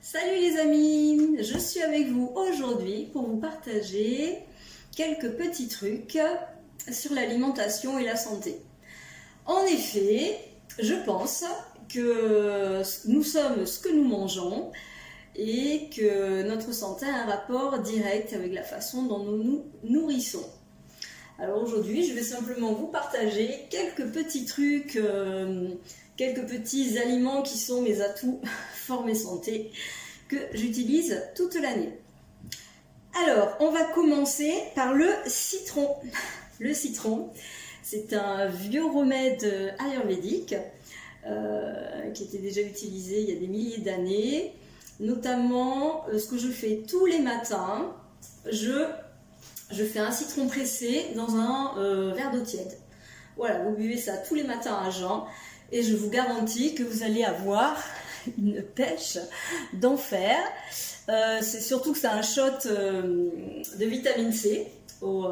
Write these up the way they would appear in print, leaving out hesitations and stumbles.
Salut les amis, je suis avec vous aujourd'hui pour vous partager quelques petits trucs sur l'alimentation et la santé. En effet, je pense que nous sommes ce que nous mangeons et que notre santé a un rapport direct avec la façon dont nous nous nourrissons. Alors aujourd'hui, je vais simplement vous partager quelques petits trucs, quelques petits aliments qui sont mes atouts forme et santé que j'utilise toute l'année. Alors, on va commencer par le citron. Le citron, c'est un vieux remède ayurvédique qui était déjà utilisé il y a des milliers d'années. Notamment, ce que je fais tous les matins, je fais un citron pressé dans un verre d'eau tiède. Voilà, vous buvez ça tous les matins à jeun et je vous garantis que vous allez avoir une pêche d'enfer. C'est surtout que c'est un shot de vitamine C aux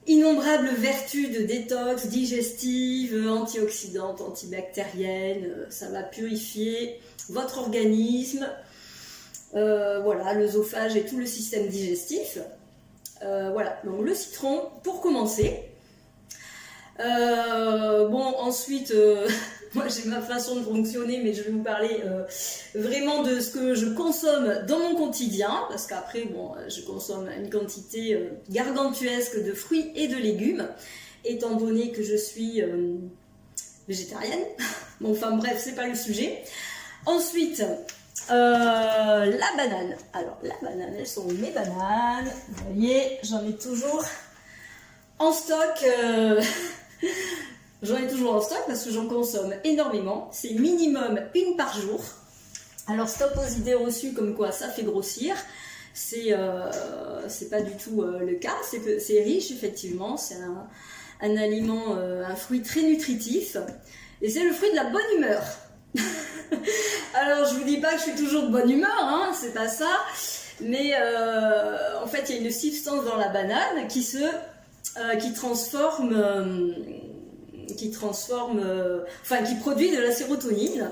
innombrables vertus de détox, digestive, antioxydante, antibactérienne. Ça va purifier votre organisme. Voilà, l'œsophage et tout le système digestif. Voilà, donc le citron pour commencer. Bon, ensuite, moi j'ai ma façon de fonctionner, mais je vais vous parler vraiment de ce que je consomme dans mon quotidien, parce qu'après, bon, je consomme une quantité gargantuesque de fruits et de légumes, étant donné que je suis végétarienne. Bon, enfin bref, c'est pas le sujet. Ensuite, la banane. Alors, la banane, elles sont mes bananes. Vous voyez, j'en ai toujours en stock. J'en ai toujours en stock parce que j'en consomme énormément. C'est minimum une par jour. Alors, stop aux idées reçues comme quoi ça fait grossir. C'est pas du tout le cas. C'est riche, effectivement. C'est un aliment, un fruit très nutritif. Et c'est le fruit de la bonne humeur. Alors je vous dis pas que je suis toujours de bonne humeur, hein, c'est pas ça, mais en fait il y a une substance dans la banane qui produit de la sérotonine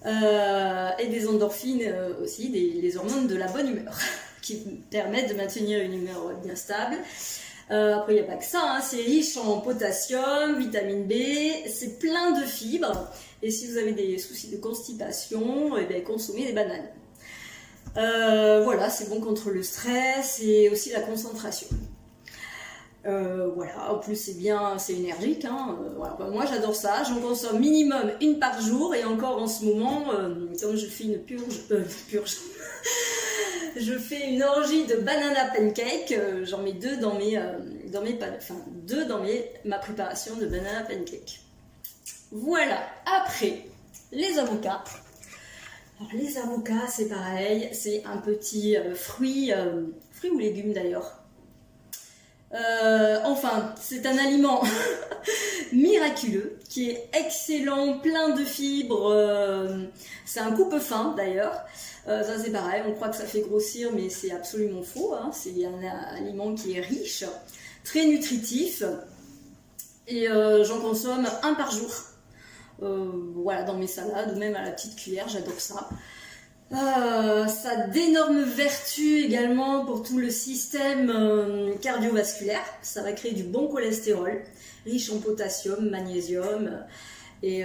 et des endorphines aussi, les hormones de la bonne humeur, qui permettent de maintenir une humeur bien stable. Après, il n'y a pas que ça, hein. C'est riche en potassium, vitamine B, c'est plein de fibres. Et si vous avez des soucis de constipation, eh bien, consommez des bananes. Voilà, c'est bon contre le stress et aussi la concentration. Voilà, en plus c'est énergique. Hein. Voilà. Ben, moi j'adore ça, j'en consomme minimum une par jour et encore en ce moment, comme je fais une purge. Je fais une orgie de banana pancake, j'en mets deux dans ma préparation de banana pancake. Voilà, après, les avocats. Alors les avocats, c'est pareil, c'est un petit fruit ou légume d'ailleurs. Enfin, c'est un aliment miraculeux qui est excellent, plein de fibres. C'est un coupe-faim d'ailleurs. Ça c'est pareil, on croit que ça fait grossir, mais c'est absolument faux. Hein. C'est un aliment qui est riche, très nutritif. Et j'en consomme un par jour. Voilà, dans mes salades ou même à la petite cuillère, j'adore ça. Ça a d'énormes vertus également pour tout le système cardiovasculaire. Ça va créer du bon cholestérol, riche en potassium, magnésium, et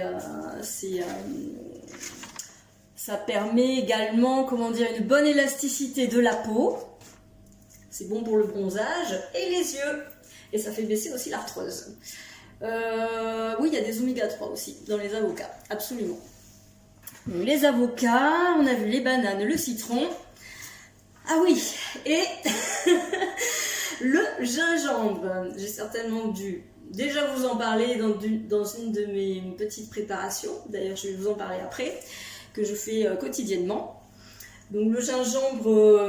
ça permet également, une bonne élasticité de la peau. C'est bon pour le bronzage et les yeux, et ça fait baisser aussi l'arthrose. Oui, il y a des oméga 3 aussi dans les avocats, absolument. Donc, les avocats, on a vu les bananes, le citron. Ah oui, et le gingembre. J'ai certainement dû déjà vous en parler dans une de mes petites préparations. D'ailleurs, je vais vous en parler après, que je fais quotidiennement. Donc le gingembre,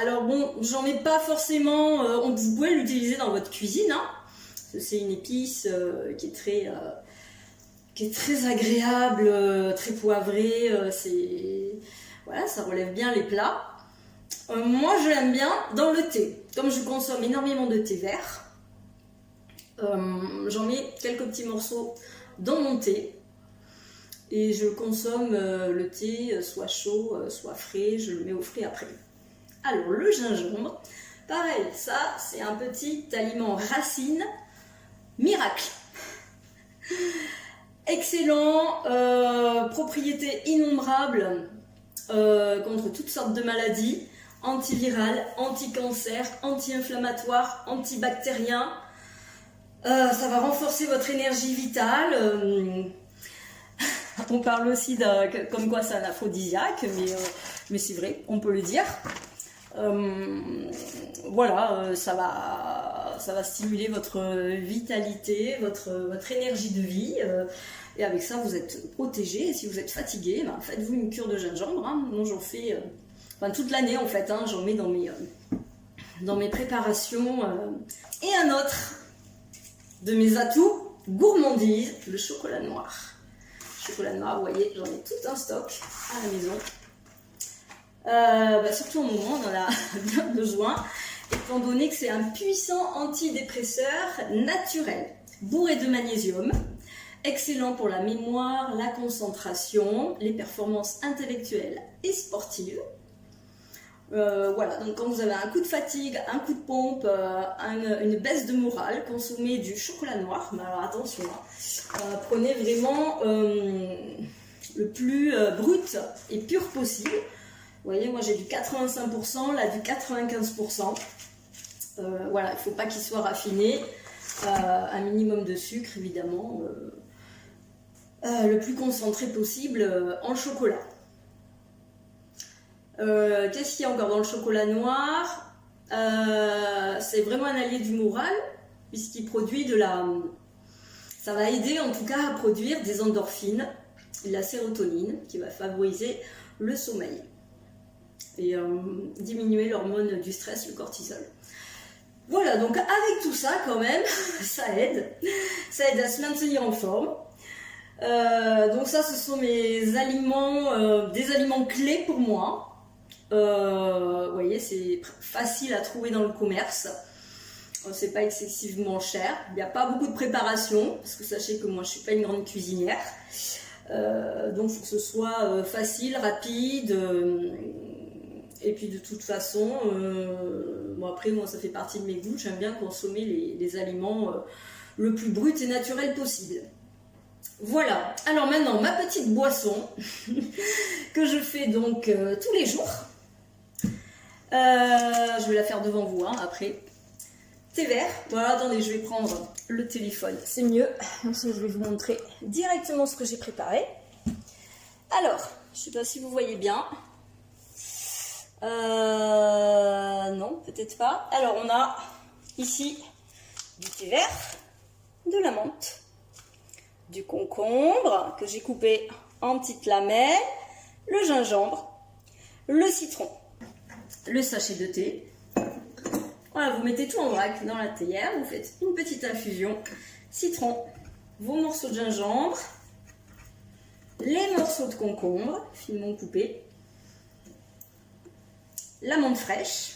alors bon, j'en mets pas forcément, vous pouvez l'utiliser dans votre cuisine, hein. C'est une épice qui est très agréable, très poivrée, voilà, ça relève bien les plats. Moi je l'aime bien dans le thé, comme je consomme énormément de thé vert, j'en mets quelques petits morceaux dans mon thé. Et je consomme le thé soit chaud, soit frais, je le mets au frais après. Alors le gingembre, pareil, ça c'est un petit aliment racine miracle. Excellent, propriétés innombrables contre toutes sortes de maladies, antivirales, anti-cancer, anti-inflammatoire, antibactérien. Ça va renforcer votre énergie vitale. On parle aussi comme quoi c'est un aphrodisiaque, mais c'est vrai, on peut le dire. Voilà, ça va stimuler votre vitalité, votre énergie de vie. Et avec ça, vous êtes protégé. Et si vous êtes fatigué, ben, faites-vous une cure de gingembre. Hein. Moi, j'en fais toute l'année, en fait. Hein, j'en mets dans mes préparations. Et un autre de mes atouts, gourmandise, le chocolat noir. Chocolat noir, vous voyez, j'en ai tout un stock à la maison. Surtout au moment où on en a bien besoin, étant donné que c'est un puissant antidépresseur naturel, bourré de magnésium, excellent pour la mémoire, la concentration, les performances intellectuelles et sportives. Voilà, donc quand vous avez un coup de fatigue, un coup de pompe, une baisse de morale, consommez du chocolat noir. Mais alors attention, prenez vraiment le plus brut et pur possible. Vous voyez, moi j'ai du 85%, là du 95%. Voilà, il ne faut pas qu'il soit raffiné. Un minimum de sucre, évidemment. Le plus concentré possible en chocolat. Qu'est-ce qu'il y a encore dans le chocolat noir? C'est vraiment un allié du moral, puisqu'il produit ça va aider en tout cas à produire des endorphines et la sérotonine, qui va favoriser le sommeil et diminuer l'hormone du stress, le cortisol. Voilà, donc avec tout ça quand même, ça aide à se maintenir en forme. Donc ça, ce sont mes aliments, des aliments clés pour moi. Vous voyez, c'est facile à trouver dans le commerce. C'est pas excessivement cher. Il n'y a pas beaucoup de préparation, parce que sachez que moi je suis pas une grande cuisinière. Donc il faut que ce soit facile, rapide. Et puis de toute façon, bon après moi ça fait partie de mes goûts. J'aime bien consommer les aliments le plus brut et naturel possible. Voilà, alors maintenant ma petite boisson que je fais donc tous les jours. Je vais la faire devant vous après. Thé vert, voilà, attendez, je vais prendre le téléphone, c'est mieux. Comme ça, je vais vous montrer directement ce que j'ai préparé. Alors, je ne sais pas si vous voyez bien. Non, peut-être pas. Alors, on a ici du thé vert, de la menthe, du concombre que j'ai coupé en petites lamelles, le gingembre, le citron, le sachet de thé. Voilà, vous mettez tout en vrac dans la théière, vous faites une petite infusion, citron, vos morceaux de gingembre, les morceaux de concombre, finement coupés, la menthe fraîche,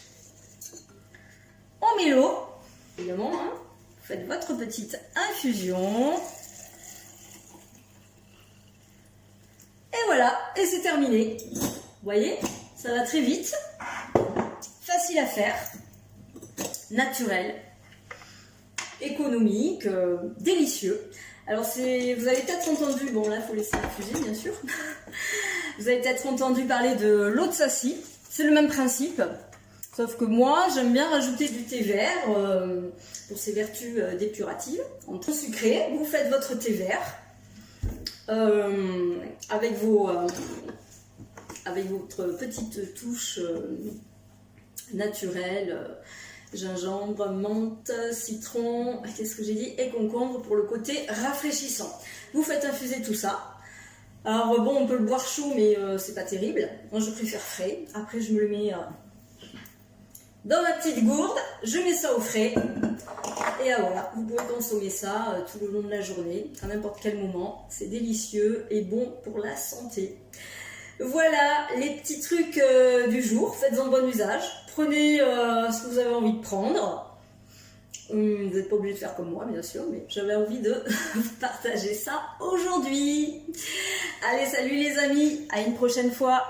on met l'eau, évidemment, hein. Vous faites votre petite infusion. Et voilà, et c'est terminé. Vous voyez, ça va très vite, facile à faire, naturel, économique, délicieux. Alors vous avez peut-être entendu, bon là il faut laisser infuser bien sûr, vous avez peut-être entendu parler de l'eau de Sacy, c'est le même principe, sauf que moi j'aime bien rajouter du thé vert pour ses vertus dépuratives. En trop sucré, vous faites votre thé vert avec votre petite touche naturelle, gingembre, menthe, citron, qu'est-ce que j'ai dit, et concombre pour le côté rafraîchissant. Vous faites infuser tout ça. Alors bon, on peut le boire chaud, mais c'est pas terrible. Moi, je préfère frais. Après, je me le mets dans ma petite gourde. Je mets ça au frais. Et voilà, vous pouvez consommer ça tout le long de la journée, à n'importe quel moment. C'est délicieux et bon pour la santé. Voilà les petits trucs du jour. Faites-en bon usage. Prenez ce que vous avez envie de prendre. Vous n'êtes pas obligé de faire comme moi, bien sûr, mais j'avais envie de partager ça aujourd'hui. Allez, salut les amis, à une prochaine fois.